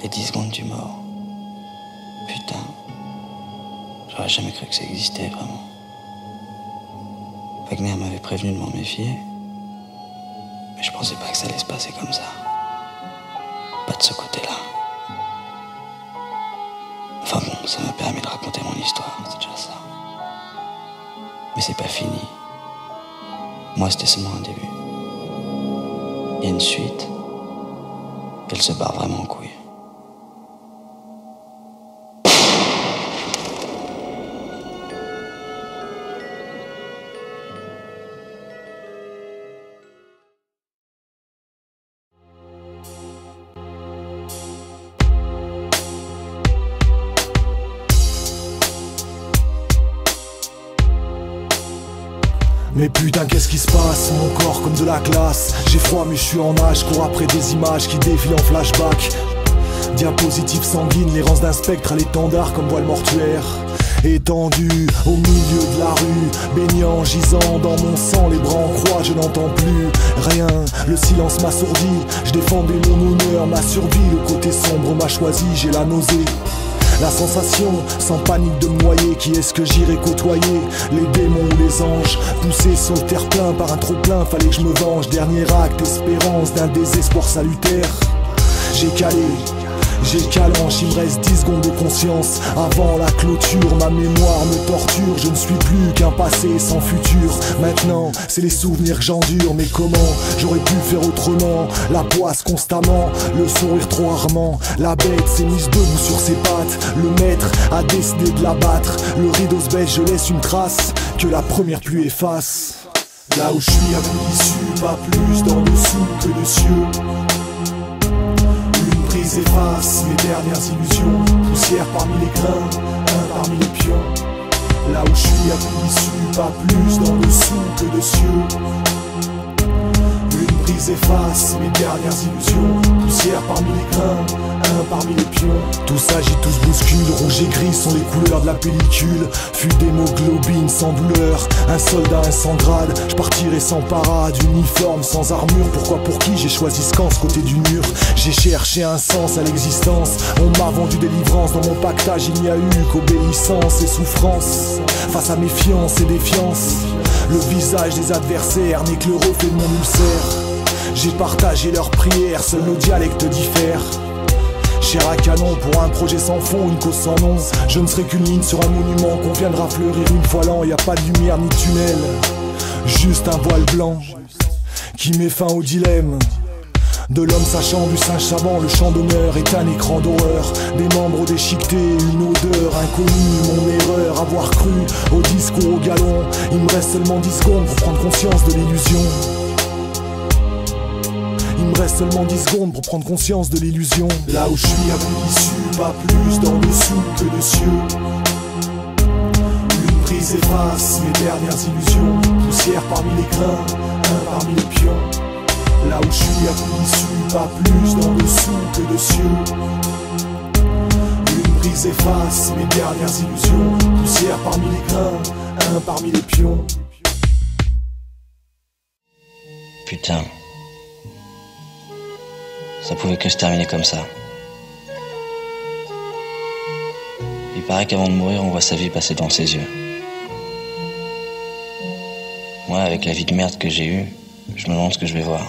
Les 10 secondes du mort. Putain. J'aurais jamais cru que ça existait, vraiment. Wagner m'avait prévenu de m'en méfier. Mais je pensais pas que ça allait se passer comme ça. Pas de ce côté-là. Enfin bon, ça m'a permis de raconter mon histoire, c'est déjà ça. Mais c'est pas fini. Moi, c'était seulement un début. Il y a une suite. Elle se barre vraiment en couille. Mais putain, qu'est-ce qui se passe? Mon corps comme de la glace. J'ai froid mais je suis en nage, cours après des images qui défilent en flashback. Diapositives sanguines, l'errance d'un spectre à l'étendard comme voile mortuaire. Étendu au milieu de la rue, baignant, gisant dans mon sang, les bras en croix, je n'entends plus rien, le silence m'assourdit. Je défendais mon honneur, ma survie, le côté sombre m'a choisi, j'ai la nausée. La sensation, sans panique de me noyer, qui est-ce que j'irai côtoyer? Les démons ou les anges, poussés sur le terre-plein par un trop-plein, fallait que je me venge. Dernier acte, espérance d'un désespoir salutaire. J'ai calanche, il me reste 10 secondes de conscience. Avant la clôture, ma mémoire me torture. Je ne suis plus qu'un passé sans futur. Maintenant, c'est les souvenirs que j'endure. Mais comment j'aurais pu faire autrement? La poisse constamment, le sourire trop rarement. La bête s'est mise debout sur ses pattes. Le maître a décidé de l'abattre. Le rideau se baisse, je laisse une trace que la première pluie efface. Là où je suis, y'a plus d'issue, pas plus dans le sous que de cieux. Efface mes dernières illusions, poussière parmi les grains, un parmi les pions. Là où je suis, y'a plus d'issue, pas plus dans le sous que de cieux. Une brise efface mes dernières illusions, poussière parmi les grains, un parmi les pions. Tout s'agit, tout se bouscule, rouge et gris sont les couleurs de la pellicule. Fut d'hémoglobine sans douleur, un soldat, un sans grade. Je partirai sans parade, uniforme, sans armure. Pourquoi, pour qui j'ai choisi ce camp, ce côté du mur? J'ai cherché un sens à l'existence. On m'a vendu délivrance, dans mon pactage il n'y a eu qu'obéissance et souffrance. Face à méfiance et défiance, le visage des adversaires n'est que le reflet de mon ulcère. J'ai partagé leurs prières, seuls nos dialectes diffèrent. Chair à canon pour un projet sans fond, une cause sans nom. Je ne serai qu'une ligne sur un monument qu'on viendra fleurir une fois l'an. Y a pas de lumière ni de tunnel, juste un voile blanc qui met fin au dilemme de l'homme sachant du singe savant. Le champ d'honneur est un écran d'horreur, des membres déchiquetés, une odeur inconnue. Mon erreur, avoir cru au discours au galon. Il me reste seulement 10 secondes pour prendre conscience de l'illusion. Il me reste seulement 10 secondes pour prendre conscience de l'illusion. Là où je suis, y'a plus d'issue, pas plus dans le sous que de cieux. Une brise efface mes dernières illusions, poussière parmi les grains, un parmi les pions. Là où je suis, y'a plus d'issue, pas plus dans le sous que de cieux. Une brise efface mes dernières illusions, poussière parmi les grains, un parmi les pions. Putain. Ça pouvait que se terminer comme ça. Il paraît qu'avant de mourir, on voit sa vie passer devant ses yeux. Moi, avec la vie de merde que j'ai eue, je me demande ce que je vais voir.